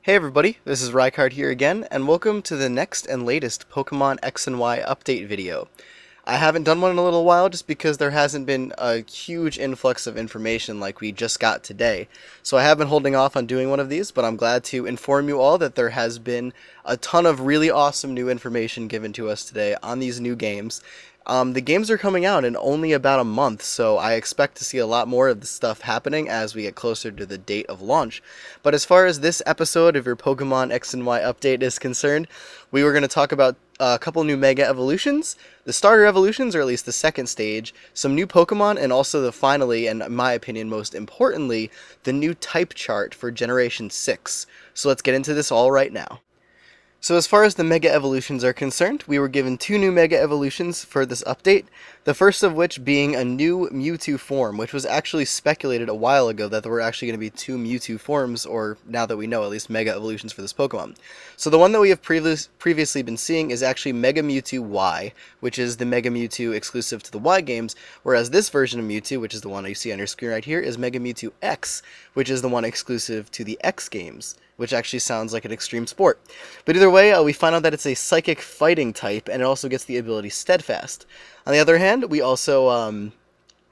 Hey everybody, this is Rykard here again, and welcome to the next and latest Pokemon X and Y update video. I haven't done one in a little while just because there hasn't been a huge influx of information like we just got today. So I have been holding off on doing one of these, but I'm glad to inform you all that there has been a ton of really awesome new information given to us today on these new games. The games are coming out in only about a month, so I expect to see a lot more of this stuff happening as we get closer to the date of launch. But as far as this episode of your Pokemon X and Y update is concerned, we were going to talk about a couple new Mega Evolutions, the starter evolutions, or at least the second stage, some new Pokemon, and also finally, and in my opinion most importantly, the new type chart for Generation 6. So let's get into this all right now. So as far as the Mega Evolutions are concerned, we were given two new Mega Evolutions for this update, the first of which being a new Mewtwo form, which was actually speculated a while ago that there were actually going to be two Mewtwo forms, or now that we know, at least Mega Evolutions for this Pokemon. So the one that we have previously been seeing is actually Mega Mewtwo Y, which is the Mega Mewtwo exclusive to the Y games, whereas this version of Mewtwo, which is the one you see on your screen right here, is Mega Mewtwo X, which is the one exclusive to the X games, which actually sounds like an extreme sport. But either way, we find out that it's a psychic fighting type, and it also gets the ability Steadfast. On the other hand, we also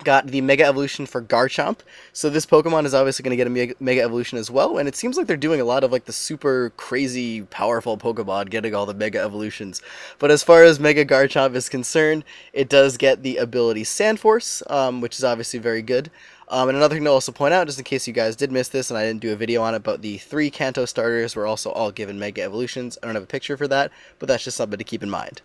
got the Mega Evolution for Garchomp, so this Pokemon is obviously going to get a Mega Evolution as well, and it seems like they're doing a lot of like the super crazy powerful Pokemon getting all the Mega Evolutions. But as far as Mega Garchomp is concerned, it does get the ability Sandforce, which is obviously very good. And another thing to also point out, just in case you guys did miss this and I didn't do a video on it, but the three Kanto starters were also all given Mega Evolutions. I don't have a picture for that, but that's just something to keep in mind.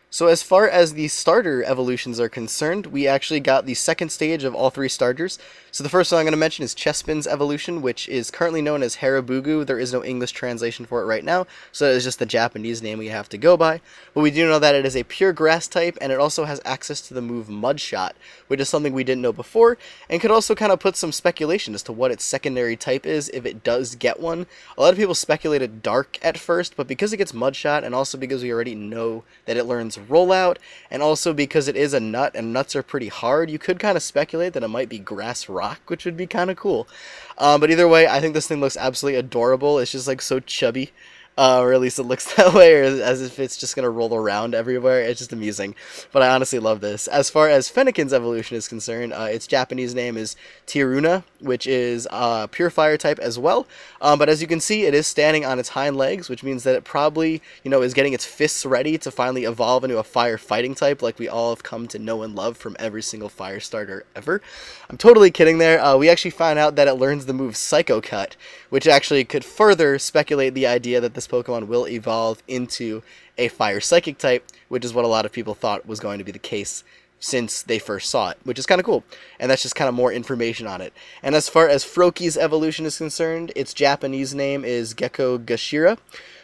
So as far as the starter evolutions are concerned, we actually got the second stage of all three starters. So the first one I'm going to mention is Chespin's evolution, which is currently known as Harabugu. There is no English translation for it right now, so that is just the Japanese name we have to go by. But we do know that it is a pure grass type, and it also has access to the move Mudshot, which is something we didn't know before, and could also kind of put some speculation as to what its secondary type is if it does get one. A lot of people speculated Dark at first, but because it gets Mudshot, and also because we already know that it learns Rollout, and also because it is a nut and nuts are pretty hard, you could kind of speculate that it might be Grass Rock, which would be kind of cool. But either way, I think this thing looks absolutely adorable. It's just like so chubby. Or at least it looks that way, or as if it's just going to roll around everywhere. It's just amusing. But I honestly love this. As far as Fennekin's evolution is concerned, its Japanese name is Tiruna, which is pure fire type as well. But as you can see, it is standing on its hind legs, which means that it probably, is getting its fists ready to finally evolve into a fire fighting type like we all have come to know and love from every single fire starter ever. I'm totally kidding there. We actually find out that it learns the move Psycho Cut, which actually could further speculate the idea that this Pokemon will evolve into a fire psychic type, which is what a lot of people thought was going to be the case since they first saw it, which is kind of cool. And that's just kind of more information on it. And as far as Froakie's evolution is concerned, its Japanese name is Gecko Gashira,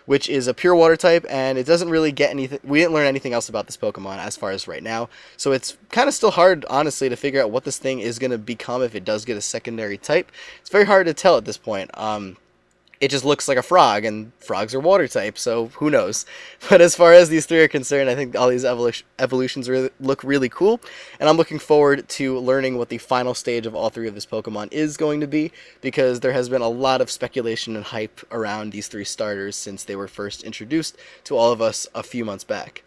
which is a pure water type, and it doesn't really get anything. We didn't learn anything else about this Pokemon as far as right now, so it's kind of still hard, honestly, to figure out what this thing is going to become if it does get a secondary type. It's very hard to tell at this point. It just looks like a frog, and frogs are water type, so who knows. But as far as these three are concerned, I think all these evolutions look really cool, and I'm looking forward to learning what the final stage of all three of this Pokemon is going to be, because there has been a lot of speculation and hype around these three starters since they were first introduced to all of us a few months back.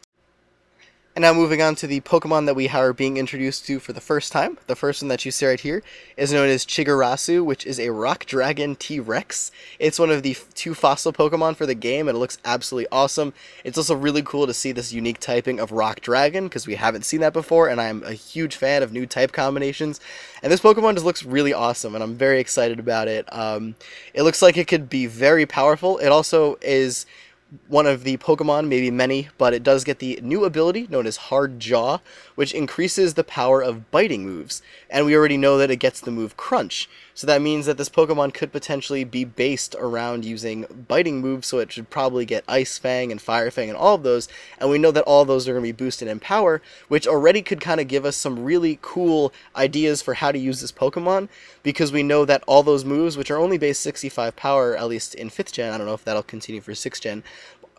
And now moving on to the Pokemon that we are being introduced to for the first time. The first one that you see right here is known as Chigarasu, which is a Rock Dragon T-Rex. It's one of the two fossil Pokemon for the game, and it looks absolutely awesome. It's also really cool to see this unique typing of Rock Dragon, because we haven't seen that before, and I'm a huge fan of new type combinations. And this Pokemon just looks really awesome, and I'm very excited about it. It looks like it could be very powerful. It also is one of the Pokemon, maybe many, but it does get the new ability known as Hard Jaw, which increases the power of biting moves. And we already know that it gets the move Crunch. So that means that this Pokemon could potentially be based around using biting moves, so it should probably get Ice Fang and Fire Fang and all of those. And we know that all of those are going to be boosted in power, which already could kind of give us some really cool ideas for how to use this Pokemon, because we know that all those moves, which are only base 65 power, at least in 5th gen, I don't know if that'll continue for 6th gen,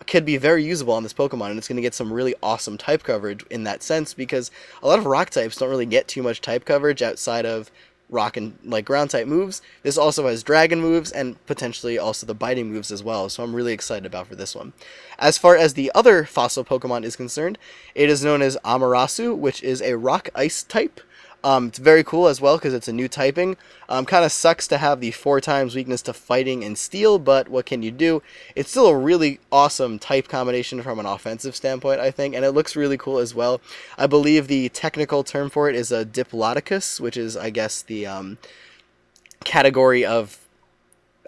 could be very usable on this Pokemon, and it's going to get some really awesome type coverage in that sense, because a lot of rock types don't really get too much type coverage outside of rock and like ground type moves. This also has dragon moves and potentially also the biting moves as well, so I'm really excited about for this one. As far as the other fossil Pokemon is concerned, it is known as Amaterasu, which is a rock ice type. It's very cool as well because it's a new typing. Kind of sucks to have the 4 times weakness to fighting and steel, but what can you do? It's still a really awesome type combination from an offensive standpoint, I think, and it looks really cool as well. I believe the technical term for it is a Diplodocus, which is, I guess, the category of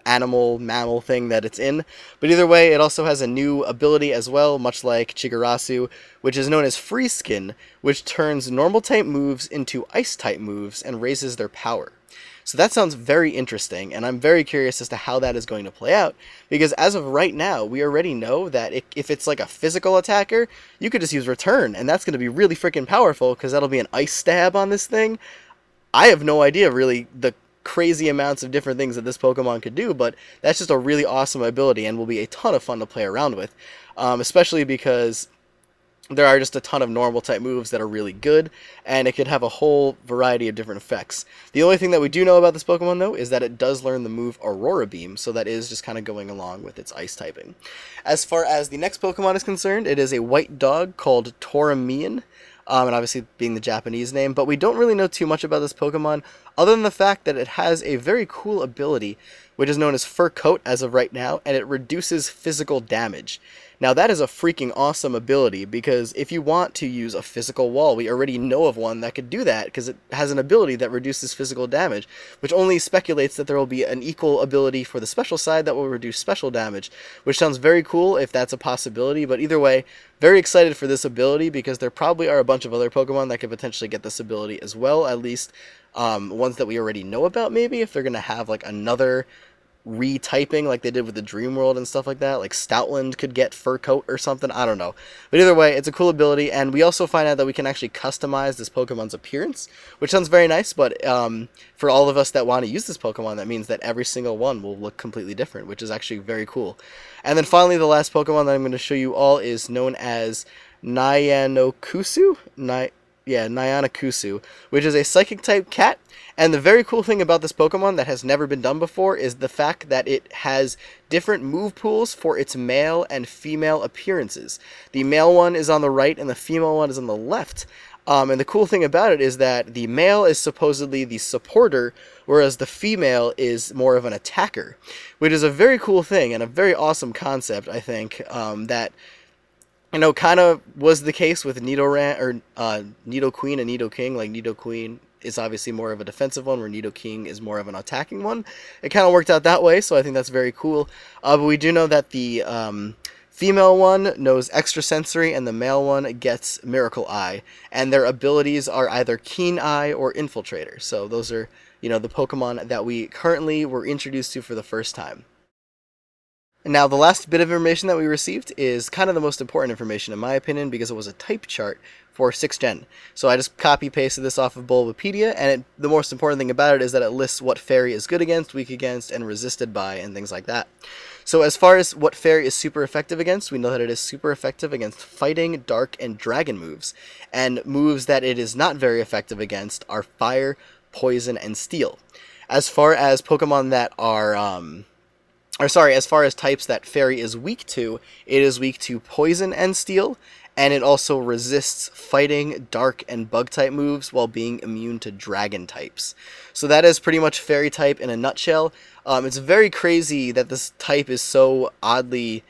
mammal thing that it's in. But either way, it also has a new ability as well, much like Chigarasu, which is known as Freeze Skin, which turns normal type moves into ice type moves and raises their power. So that sounds very interesting, and I'm very curious as to how that is going to play out, because as of right now, we already know that if it's like a physical attacker, you could just use Return, and that's going to be really freaking powerful, because that'll be an ice stab on this thing. I have no idea, really, the crazy amounts of different things that this Pokemon could do, but that's just a really awesome ability and will be a ton of fun to play around with, especially because there are just a ton of normal type moves that are really good, and it could have a whole variety of different effects. The only thing that we do know about this Pokemon, though, is that it does learn the move Aurora Beam, so that is just kind of going along with its ice typing. As far as the next Pokemon is concerned, it is a white dog called Toramian, and obviously being the Japanese name, but we don't really know too much about this Pokemon, other than the fact that it has a very cool ability, which is known as Fur Coat as of right now, and it reduces physical damage. Now that is a freaking awesome ability, because if you want to use a physical wall, we already know of one that could do that, because it has an ability that reduces physical damage, which only speculates that there will be an equal ability for the special side that will reduce special damage, which sounds very cool if that's a possibility, but either way, very excited for this ability, because there probably are a bunch of other Pokemon that could potentially get this ability as well, at least ones that we already know about, maybe, if they're going to have like another retyping like they did with the Dream World and stuff like that. Like Stoutland could get Fur Coat or something, I don't know. But either way, it's a cool ability, and we also find out that we can actually customize this Pokemon's appearance, which sounds very nice, but for all of us that want to use this Pokemon, that means that every single one will look completely different, which is actually very cool. And then finally, the last Pokemon that I'm going to show you all is known as Nyanokusu? Nyanokusu, which is a Psychic-type cat. And the very cool thing about this Pokemon that has never been done before is the fact that it has different move pools for its male and female appearances. The male one is on the right and the female one is on the left. And the cool thing about it is that the male is supposedly the supporter, whereas the female is more of an attacker, which is a very cool thing and a very awesome concept, I think, that kind of was the case with Nidoran, or Nidoqueen and Nidoking. Like, Nidoqueen is obviously more of a defensive one, where Nidoking is more of an attacking one. It kind of worked out that way, so I think that's very cool. But we do know that the female one knows Extrasensory, and the male one gets Miracle Eye. And their abilities are either Keen Eye or Infiltrator. So those are, the Pokemon that we currently were introduced to for the first time. Now, the last bit of information that we received is kind of the most important information, in my opinion, because it was a type chart for 6th Gen. So I just copy-pasted this off of Bulbapedia, and the most important thing about it is that it lists what fairy is good against, weak against, and resisted by, and things like that. So as far as what fairy is super effective against, we know that it is super effective against fighting, dark, and dragon moves. And moves that it is not very effective against are fire, poison, and steel. As far as Pokemon that are... as far as types that fairy is weak to, it is weak to poison and steel, and it also resists fighting, dark, and bug type moves while being immune to dragon types. So that is pretty much fairy type in a nutshell. It's very crazy that this type is so oddly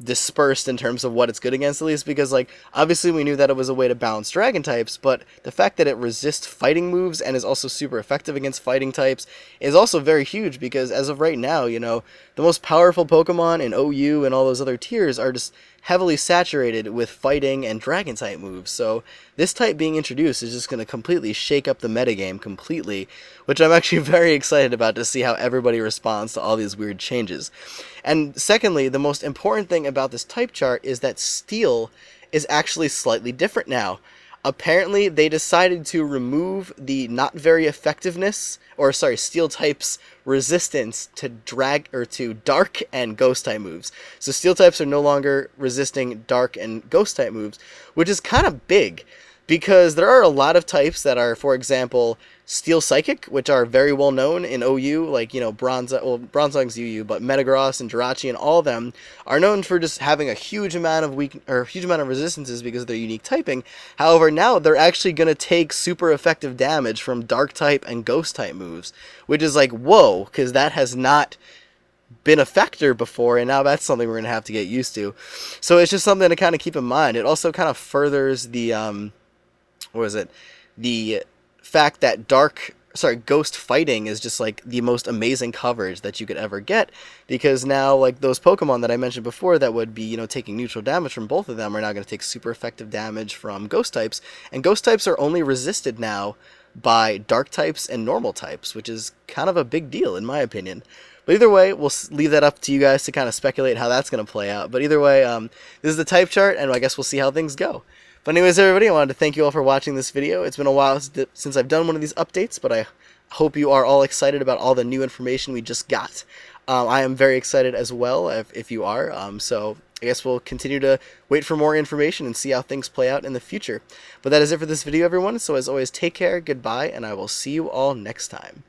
dispersed in terms of what it's good against, at least, because obviously we knew that it was a way to balance dragon types, but the fact that it resists fighting moves and is also super effective against fighting types is also very huge, because as of right now, the most powerful Pokemon in OU and all those other tiers are just heavily saturated with fighting and dragon type moves. So this type being introduced is just going to completely shake up the metagame completely, which I'm actually very excited about to see how everybody responds to all these weird changes. And secondly, the most important thing about this type chart is that steel is actually slightly different now. Apparently, they decided to remove the not very effectiveness, steel type's resistance to dark and ghost type moves. So steel types are no longer resisting dark and ghost type moves, which is kind of big, because there are a lot of types that are, for example, Steel Psychic, which are very well known in OU, like, you know, Bronzong's UU, but Metagross and Jirachi and all of them are known for just having a huge amount of huge amount of resistances because of their unique typing. However, now they're actually going to take super effective damage from Dark type and Ghost type moves, which is like, whoa, because that has not been a factor before, and now that's something we're going to have to get used to. So it's just something to kind of keep in mind. It also kind of furthers the, what is it? The fact that Ghost fighting is just like the most amazing coverage that you could ever get, because now like those Pokemon that I mentioned before that would be, you know, taking neutral damage from both of them are now going to take super effective damage from Ghost types, and Ghost types are only resisted now by Dark types and normal types, which is kind of a big deal in my opinion. But either way, we'll leave that up to you guys to kind of speculate how that's going to play out. But either way, this is the type chart, and I guess we'll see how things go. But anyways, everybody, I wanted to thank you all for watching this video. It's been a while since I've done one of these updates, but I hope you are all excited about all the new information we just got. I am very excited as well, if you are. So I guess we'll continue to wait for more information and see how things play out in the future. But that is it for this video, everyone. So as always, take care, goodbye, and I will see you all next time.